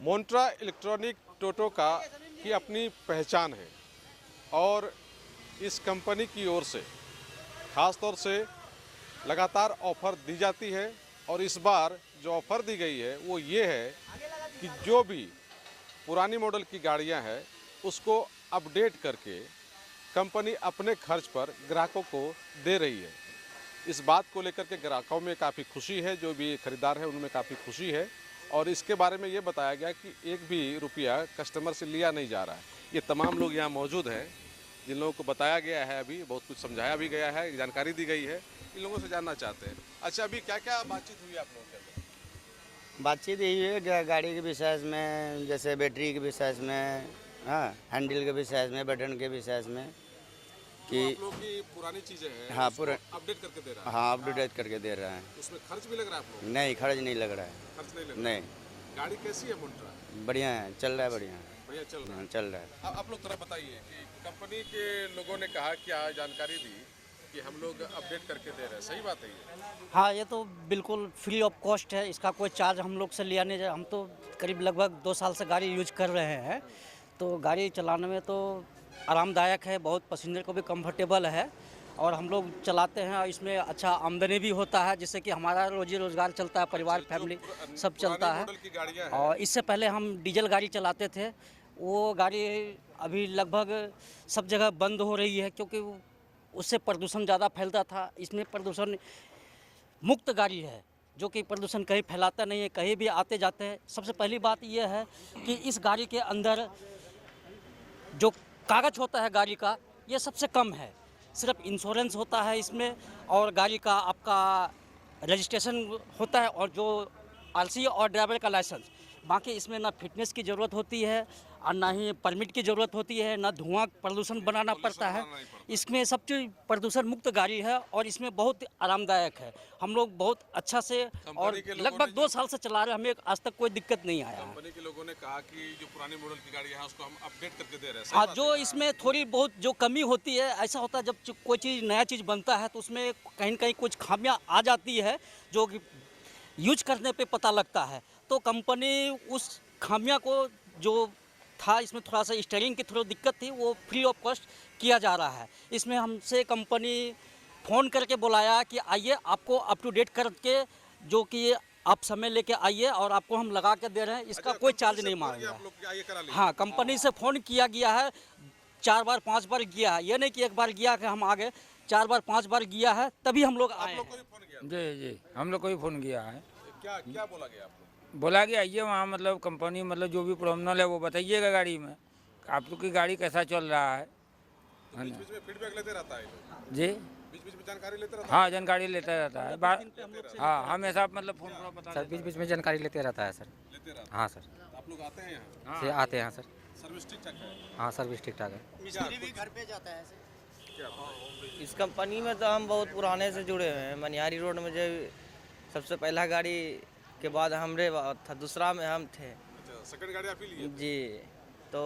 मोन्ट्रा electronic टोटो की अपनी पहचान है और इस कंपनी की ओर से ख़ास तौर से लगातार ऑफ़र दी जाती है और इस बार जो ऑफ़र दी गई है वो ये है कि जो भी पुरानी मॉडल की गाड़ियां हैं उसको अपडेट करके कंपनी अपने खर्च पर ग्राहकों को दे रही है। इस बात को लेकर के ग्राहकों में काफ़ी खुशी है, जो भी खरीदार है उनमें काफ़ी खुशी है और इसके बारे में ये बताया गया कि एक भी रुपया कस्टमर से लिया नहीं जा रहा है। ये तमाम लोग यहाँ मौजूद हैं जिन लोगों को बताया गया है, अभी बहुत कुछ समझाया भी गया है, जानकारी दी गई है, इन लोगों से जानना चाहते हैं। अच्छा, अभी क्या क्या बातचीत हुई आप लोगों के अंदर? बातचीत यही है गाड़ी के विषय में, जैसे बैटरी के विषय में, हाँ, हैंडल के विषय में, बटन के विषय में कि आप लोग की पुरानी चीज़ें हैं, हाँ, पूरा अपडेट करके दे रहा है। हाँ, अपडेट करके दे रहा है। उसमें खर्च भी लग रहा है आप लोगों को? नहीं, खर्च नहीं लग रहा है। खर्च नहीं लग रहा? नहीं। गाड़ी कैसी है मोन्ट्रा? बढ़िया है, चल रहा है, बढ़िया है, बढ़िया चल रहा है। चल रहा है। आप लोग थोड़ा बताइए कि कंपनी के लोगों ने कहा, क्या जानकारी दी कि हम लोग अपडेट करके दे रहे हैं, सही बात है ये? हाँ, ये तो बिल्कुल फ्री ऑफ कॉस्ट है, इसका कोई चार्ज हम लोग से लिया नहीं जाए। हम तो करीब लगभग 2 साल से गाड़ी यूज कर रहे हैं, तो गाड़ी चलाने में तो आरामदायक है, बहुत पैसेंजर को भी कंफर्टेबल है और हम लोग चलाते हैं और इसमें अच्छा आमदनी भी होता है, जिससे कि हमारा रोजी रोजगार चलता है, परिवार फैमिली सब चलता है। और इससे पहले हम डीजल गाड़ी चलाते थे, वो गाड़ी अभी लगभग सब जगह बंद हो रही है क्योंकि उससे प्रदूषण ज़्यादा फैलता था। इसमें प्रदूषण मुक्त गाड़ी है जो कि प्रदूषण कहीं फैलाता नहीं है, कहीं भी आते जाते हैं। सबसे पहली बात यह है कि इस गाड़ी के अंदर जो कागज़ होता है गाड़ी का, ये सबसे कम है, सिर्फ इंश्योरेंस होता है इसमें और गाड़ी का आपका रजिस्ट्रेशन होता है और जो आरसी और ड्राइवर का लाइसेंस। बाकी इसमें ना फिटनेस की ज़रूरत होती है और ना ही परमिट की ज़रूरत होती है, ना धुआं प्रदूषण बनाना पड़ता है। इसमें सब चीज़ प्रदूषण मुक्त गाड़ी है और इसमें बहुत आरामदायक है। हम लोग बहुत अच्छा से और लगभग 2 साल से चला रहे हैं, हमें आज तक कोई दिक्कत नहीं आया। कंपनी के लोगों ने कहा कि जो पुरानी मॉडल की गाड़ी है उसको हम अपडेट करके दे रहे हैं। हाँ, जो इसमें थोड़ी बहुत जो कमी होती है, ऐसा होता है जब कोई चीज़ नया चीज़ बनता है तो उसमें कहीं न कहीं कुछ खामियां आ जाती है जो कि यूज करने पे पता लगता है। तो कंपनी उस खामियां को जो था, इसमें थोड़ा सा स्टीयरिंग की थोड़ी दिक्कत थी, वो फ्री ऑफ कॉस्ट किया जा रहा है। इसमें हमसे कंपनी फ़ोन करके बुलाया कि आइए आपको अप टू डेट करके जो कि आप समय लेके आइए और आपको हम लगा के दे रहे हैं, इसका कोई चार्ज नहीं मांगेगा। हाँ, कंपनी से फ़ोन किया गया है, 4 बार 5 बार गया है, ये नहीं कि एक बार गया कि हम आ गए, 4 बार 5 बार गया है तभी हम लोग आए हैं। जी, हम लोग को भी फ़ोन किया है। क्या क्या बोला गया आपको? बोला कि आइए वहाँ, मतलब कंपनी, मतलब जो भी प्रॉब्लम है वो बताइएगा गाड़ी में, आप लोग की गाड़ी कैसा चल रहा है। तो बीच में फीडबैक लेते रहता है जी, बीच में जानकारी लेते रहता है। हाँ, जानकारी लेता रहता है। हाँ, हमेशा मतलब फ़ोन पर बता सर, बीच में जानकारी लेते रहता है सर। लेते रहता है। हाँ सर, आप लोग आते हैं यहाँ? से आते हैं सर। सर्विस ठीक ठाक है? हाँ, सर्विस ठीक ठाक है। मिस्त्री भी घर पे जाता है सर। इस कंपनी में तो हम बहुत पुराने से जुड़े हुए हैं। मनिहारी रोड में जो सबसे पहला गाड़ी के बाद हमरे था, दूसरा में हम थे। अच्छा, सेकंड गाड़ी आप ही लिए? जी, तो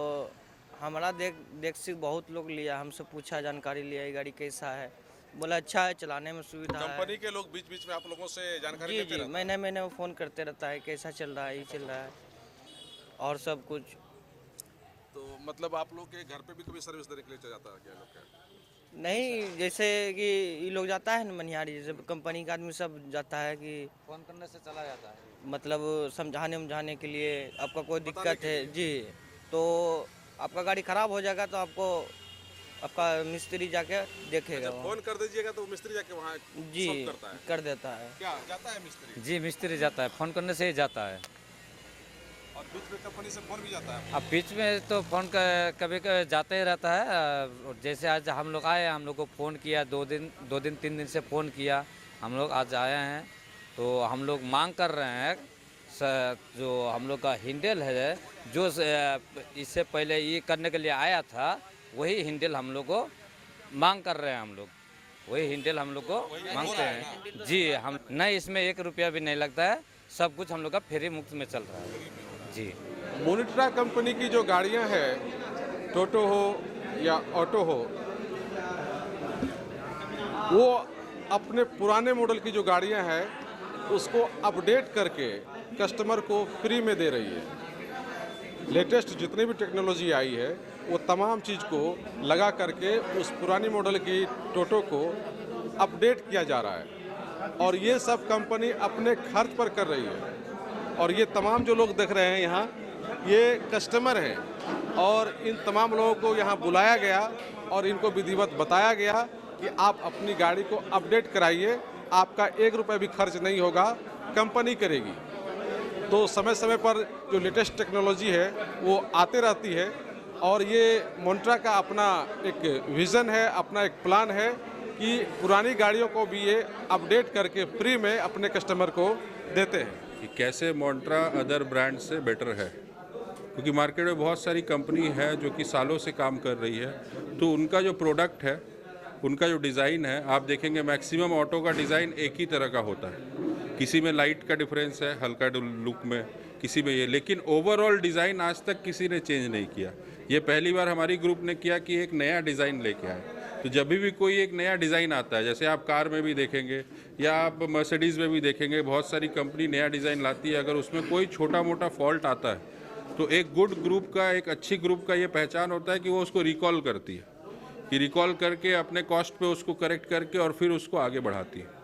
हमारा देख से बहुत लोग लिया, हमसे पूछा, जानकारी लिया ये गाड़ी कैसा है, बोला अच्छा है, चलाने में सुविधा है। कंपनी के लोग बीच बीच में आप लोगों से जानकारी जी लेते जी, रहते हैं? महीने वो फ़ोन करते रहता है, कैसा चल रहा है, ये चल रहा है और सब कुछ। तो मतलब आप लोग के घर पे भी कभी सर्विस देने के लिए चला जाता है क्या लोग का? नहीं, जैसे कि ये लोग जाता है ना मनिहारी, जैसे कंपनी का आदमी सब जाता है कि फ़ोन करने से चला जाता है। मतलब समझाने के लिए, आपका कोई दिक्कत है जी, तो आपका गाड़ी ख़राब हो जाएगा तो आपको आपका मिस्त्री जाके देखेगा। अच्छा, फोन कर दीजिएगा तो मिस्त्री जाके वहाँ जी सॉल्व करता है? कर देता है। क्या जाता है मिस्त्री? जी, मिस्त्री जाता है, फ़ोन करने से ही जाता है। और बीच में कंपनी से फोन भी जाता है? अब बीच में तो फ़ोन कभी जाते ही रहता है। और जैसे आज हम लोग आए, हम लोग को फ़ोन किया, 2 दिन 3 दिन से फ़ोन किया, हम लोग आज आए हैं। तो हम लोग मांग कर रहे हैं जो हम लोग का हैंडल है, जो इससे पहले ये करने के लिए आया था, वही हैंडल हम लोग को मांग कर रहे हैं। हम लोग वही हैंडल हम लोग को मांगते हैं जी। हम नहीं, इसमें 1 रुपया भी नहीं लगता है, सब कुछ हम लोग का फ्री मुफ्त में चल रहा है जी। मोन्ट्रा कंपनी की जो गाड़ियां हैं, टोटो हो या ऑटो हो, वो अपने पुराने मॉडल की जो गाड़ियां हैं उसको अपडेट करके कस्टमर को फ्री में दे रही है। लेटेस्ट जितनी भी टेक्नोलॉजी आई है वो तमाम चीज़ को लगा करके उस पुरानी मॉडल की टोटो को अपडेट किया जा रहा है और ये सब कंपनी अपने खर्च पर कर रही है। और ये तमाम जो लोग देख रहे हैं यहाँ, ये कस्टमर हैं और इन तमाम लोगों को यहाँ बुलाया गया और इनको विधिवत बताया गया कि आप अपनी गाड़ी को अपडेट कराइए, आपका 1 रुपये भी खर्च नहीं होगा, कंपनी करेगी। तो समय समय पर जो लेटेस्ट टेक्नोलॉजी है वो आते रहती है और ये मोन्ट्रा का अपना एक विज़न है, अपना एक प्लान है कि पुरानी गाड़ियों को भी ये अपडेट करके फ्री में अपने कस्टमर को देते हैं। कि कैसे मोन्ट्रा अदर ब्रांड से बेटर है, क्योंकि मार्केट में बहुत सारी कंपनी है जो कि सालों से काम कर रही है, तो उनका जो प्रोडक्ट है, उनका जो डिज़ाइन है, आप देखेंगे मैक्सिमम ऑटो का डिज़ाइन एक ही तरह का होता है। किसी में लाइट का डिफरेंस है, हल्का लुक में, किसी में ये, लेकिन ओवरऑल डिज़ाइन आज तक किसी ने चेंज नहीं किया। ये पहली बार हमारी ग्रुप ने किया कि एक नया डिज़ाइन लेके आए। तो जब भी कोई एक नया डिज़ाइन आता है, जैसे आप कार में भी देखेंगे या आप मर्सिडीज़ में भी देखेंगे, बहुत सारी कंपनी नया डिज़ाइन लाती है, अगर उसमें कोई छोटा मोटा फॉल्ट आता है तो एक गुड ग्रुप का, एक अच्छी ग्रुप का ये पहचान होता है कि वो उसको रिकॉल करती है, कि रिकॉल करके अपने कॉस्ट पे उसको करेक्ट करके और फिर उसको आगे बढ़ाती है।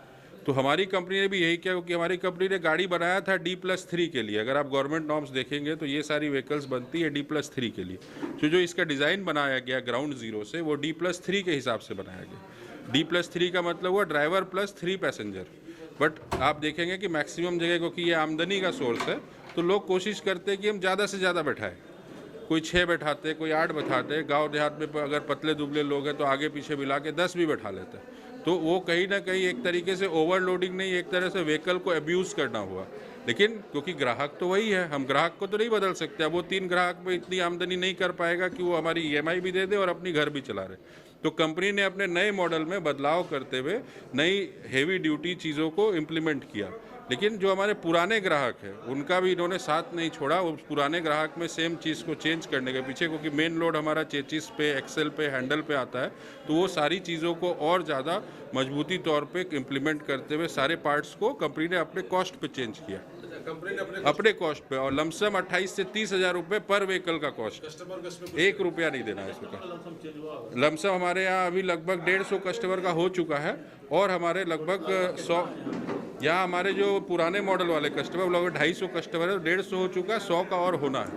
तो हमारी कंपनी ने भी यही किया, क्योंकि हमारी कंपनी ने गाड़ी बनाया था D+3 के लिए। अगर आप गवर्नमेंट नॉर्म्स देखेंगे तो ये सारी व्हीकल्स बनती है D+3 के लिए। तो जो इसका डिज़ाइन बनाया गया ग्राउंड ज़ीरो से, वो D+3 के हिसाब से बनाया गया। D+3 का मतलब हुआ ड्राइवर प्लस 3 पैसेंजर। बट आप देखेंगे कि मैक्सिमम जगह, क्योंकि ये आमदनी का सोर्स है, तो लोग कोशिश करते हैं कि हम ज़्यादा से ज़्यादा बैठाएं। कोई 6 बैठाते, कोई 8 बैठाते। गांव देहात में अगर पतले दुबले लोग हैं तो आगे पीछे मिला के 10 भी बैठा लेते हैं। तो वो कहीं ना कहीं एक तरीके से ओवरलोडिंग नहीं, एक तरह से व्हीकल को अब्यूज़ करना हुआ। लेकिन क्योंकि ग्राहक तो वही है, हम ग्राहक को तो नहीं बदल सकते। अब वो 3 ग्राहक में इतनी आमदनी नहीं कर पाएगा कि वो हमारी EMI भी दे दे और अपनी घर भी चला रहे। तो कंपनी ने अपने नए मॉडल में बदलाव करते हुए नई हेवी ड्यूटी चीज़ों को इम्प्लीमेंट किया। लेकिन जो हमारे पुराने ग्राहक हैं उनका भी इन्होंने साथ नहीं छोड़ा। उस पुराने ग्राहक में सेम चीज़ को चेंज करने के पीछे, क्योंकि मेन लोड हमारा चेचिस पे, एक्सेल पे, हैंडल पे आता है, तो वो सारी चीज़ों को और ज़्यादा मजबूती तौर पे इम्प्लीमेंट करते हुए सारे पार्ट्स को कंपनी ने अपने कॉस्ट पे चेंज किया, अपने कॉस्ट पे। और लमसम 28 से 30 हज़ार रुपये पर व्हीकल का कॉस्ट, 1 रुपया नहीं देना है इसका। लमसम हमारे यहाँ अभी लगभग 150 कस्टमर का हो चुका है और हमारे लगभग 100, यहाँ हमारे जो पुराने मॉडल वाले कस्टमर लगभग 250 कस्टमर है, 150 हो चुका है, 100 का और होना है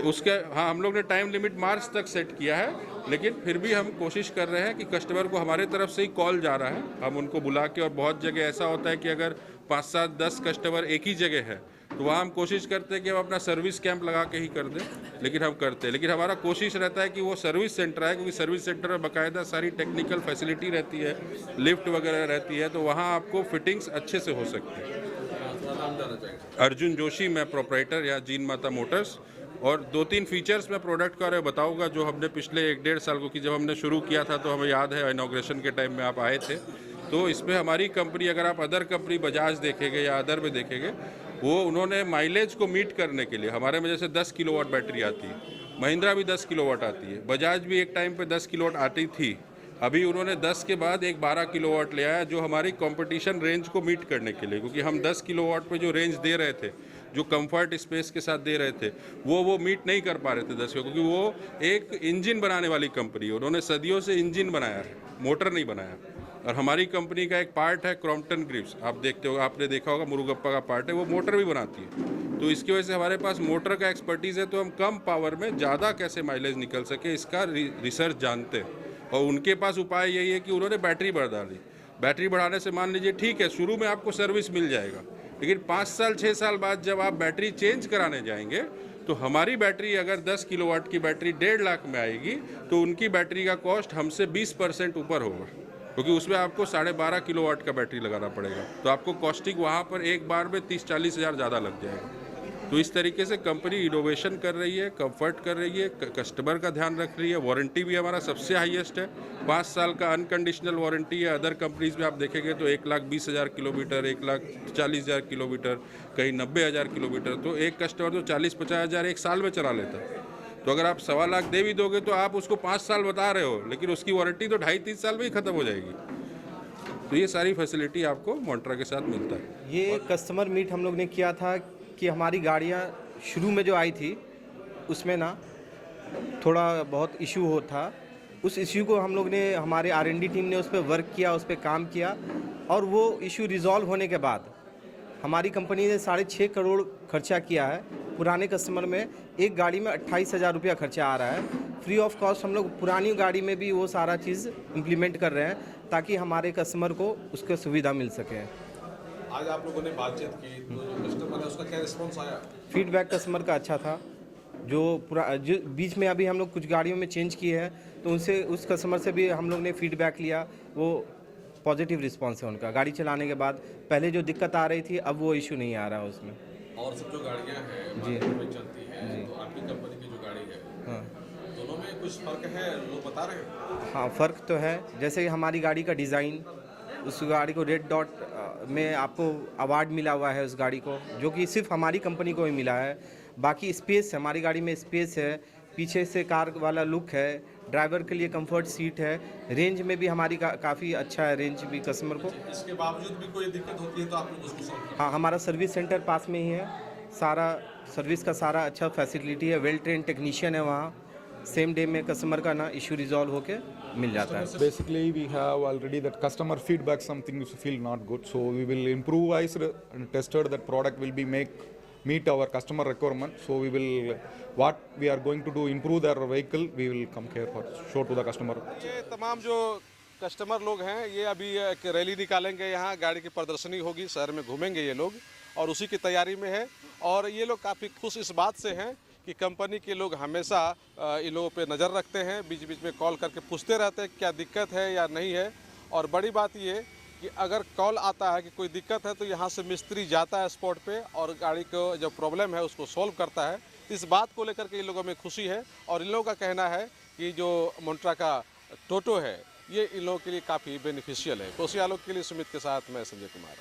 उसके। हाँ, हम लोग ने टाइम लिमिट मार्च तक सेट किया है, लेकिन फिर भी हम कोशिश कर रहे हैं कि कस्टमर को हमारे तरफ से ही कॉल जा रहा है, हम उनको बुला के। और बहुत जगह ऐसा होता है कि अगर 5, 7, 10 कस्टमर एक ही जगह है तो वहाँ हम कोशिश करते हैं कि हम अपना सर्विस कैंप लगा के ही कर दें, लेकिन हम करते हैं। लेकिन हमारा कोशिश रहता है कि वो सर्विस सेंटर है, क्योंकि सर्विस सेंटर में बाकायदा सारी टेक्निकल फैसिलिटी रहती है, लिफ्ट वगैरह रहती है, तो वहाँ आपको फिटिंग्स अच्छे से हो सकती है। अर्जुन जोशी, मैं प्रोप्राइटर यहाँ जीन माता मोटर्स। और 2-3 फीचर्स मैं प्रोडक्ट का बताऊँगा जो हमने पिछले 1-1.5 साल को, कि जब हमने शुरू किया था तो हमें याद है इनॉग्रेशन के टाइम में आप आए थे, तो इसमें हमारी कंपनी, अगर आप अदर कंपनी बजाज देखेंगे या अदर में देखेंगे, वो उन्होंने माइलेज को मीट करने के लिए, हमारे में जैसे 10 किलोवाट बैटरी आती है, महिंद्रा भी 10 किलोवाट आती है, बजाज भी एक टाइम पे 10 किलोवाट आती थी, अभी उन्होंने 10 के बाद एक 12 किलोवाट ले आया, जो हमारी कंपटीशन रेंज को मीट करने के लिए। क्योंकि हम 10 किलोवाट पे जो रेंज दे रहे थे, जो कंफर्ट स्पेस के साथ दे रहे थे, वो मीट नहीं कर पा रहे थे 10 को, क्योंकि वो एक इंजन बनाने वाली कंपनी, उन्होंने सदियों से इंजन बनाया है, मोटर नहीं बनाया। और हमारी कंपनी का एक पार्ट है क्रॉम्पटन ग्रिप्स, आप देखते हो, आपने देखा होगा, मुरुगप्पा का पार्ट है, वो मोटर भी बनाती है। तो इसकी वजह से हमारे पास मोटर का एक्सपर्टीज़ है, तो हम कम पावर में ज़्यादा कैसे माइलेज निकल सके इसका रिसर्च जानते हैं। और उनके पास उपाय यही है कि उन्होंने बैटरी बढ़ा डाली। बैटरी बढ़ाने से मान लीजिए ठीक है, शुरू में आपको सर्विस मिल जाएगा, लेकिन 5 साल 6 साल बाद जब आप बैटरी चेंज कराने जाएंगे, तो हमारी बैटरी अगर 10 किलोवाट की बैटरी 1.5 लाख में आएगी, तो उनकी बैटरी का कॉस्ट हमसे 20% ऊपर होगा, क्योंकि उसमें आपको 12.5 किलोवाट का बैटरी लगाना पड़ेगा। तो आपको कॉस्टिंग वहाँ पर एक बार में 30-40 हज़ार ज़्यादा लग जाएगा। तो इस तरीके से कंपनी इनोवेशन कर रही है, कंफर्ट कर रही है, कस्टमर का ध्यान रख रही है। वारंटी भी हमारा सबसे हाईएस्ट है, 5 साल का अनकंडीशनल वारंटी है। अदर कंपनीज में आप देखेंगे तो 1,20,000 किलोमीटर, 1,40,000 किलोमीटर, कहीं 90,000 किलोमीटर। तो एक कस्टमर तो 40-50 हज़ार एक साल में चला लेता है। तो अगर आप 1.25 लाख दे भी दोगे तो आप उसको 5 साल बता रहे हो, लेकिन उसकी वारंटी तो 2.5-3 साल में ही ख़त्म हो जाएगी। तो ये सारी फैसिलिटी आपको मोन्ट्रा के साथ मिलता है। ये कस्टमर मीट हम लोग ने किया था कि हमारी गाड़ियाँ शुरू में जो आई थी उसमें ना थोड़ा बहुत इशू हो था। उस इशू को हम लोग ने, हमारे R&D टीम ने उस पर वर्क किया, उस पर काम किया और वो इशू रिजॉल्व होने के बाद हमारी कंपनी ने 6.5 करोड़ खर्चा किया है। पुराने कस्टमर में एक गाड़ी में 28,000 रुपया खर्चा आ रहा है। फ्री ऑफ कॉस्ट हम लोग पुरानी गाड़ी में भी वो सारा चीज़ इम्प्लीमेंट कर रहे हैं ताकि हमारे कस्टमर को उसका सुविधा मिल सके। आज आप लोगों ने बातचीत की तो जो कस्टमर है उसका क्या रिस्पॉन्स आया? फीडबैक कस्टमर का अच्छा था। जो बीच में अभी हम लोग कुछ गाड़ियों में चेंज किए हैं तो उनसे, उस कस्टमर से भी हम लोग ने फीडबैक लिया, वो पॉजिटिव रिस्पांस है उनका। गाड़ी चलाने के बाद पहले जो दिक्कत आ रही थी अब वो इशू नहीं आ रहा है उसमें। और सब जो गाड़ियां हैं मार्केट में चलती हैं तो आपकी कंपनी की जो गाड़ी है, हाँ, दोनों में कुछ फर्क है, लोग बता रहे हैं? हाँ फ़र्क तो है। जैसे हमारी गाड़ी का डिज़ाइन, उस गाड़ी को रेड डॉट में आपको अवार्ड मिला हुआ है उस गाड़ी को, जो कि सिर्फ हमारी कंपनी को ही मिला है। बाकी स्पेस, हमारी गाड़ी में स्पेस है, पीछे से कार वाला लुक है, ड्राइवर के लिए कंफर्ट सीट है, रेंज में भी हमारी काफ़ी अच्छा है, रेंज भी कस्टमर को। इसके बावजूद भी कोई दिक्कत होती है तो आप लोग उसको सॉल्व करते हाँ, हमारा सर्विस सेंटर पास में ही है, सारा सर्विस का सारा अच्छा फैसिलिटी है, वेल ट्रेन टेक्नीशियन है वहाँ। सेम डे में कस्टमर का ना इशू रिजॉल्व होके मिल जाता है। Basically, we have already that customer feedback, something you feel not good. So we will improvise and tested that product will be meet our customer requirement. So we will, what we are going to do, improve their vehicle, we will come here for show to the customer. ये तमाम जो customer लोग हैं ये अभी एक rally निकालेंगे, यहाँ गाड़ी की प्रदर्शनी होगी, शहर में घूमेंगे ये लोग और उसी की तैयारी में है। और ये लोग काफ़ी खुश इस बात से हैं कि कंपनी के लोग हमेशा इन लोगों पे नज़र रखते हैं, बीच बीच में कॉल करके पूछते रहते हैं क्या दिक्कत है या नहीं है। और बड़ी बात ये कि अगर कॉल आता है कि कोई दिक्कत है तो यहाँ से मिस्त्री जाता है स्पॉट पे और गाड़ी को जो प्रॉब्लम है उसको सॉल्व करता है। इस बात को लेकर के इन लोगों में खुशी है और इन लोगों का कहना है कि जो मोन्ट्रा का टोटो है ये इन लोगों के लिए काफ़ी बेनिफिशियल है। कोसियालोग के लिए सुमित के साथ मैं संजय कुमार।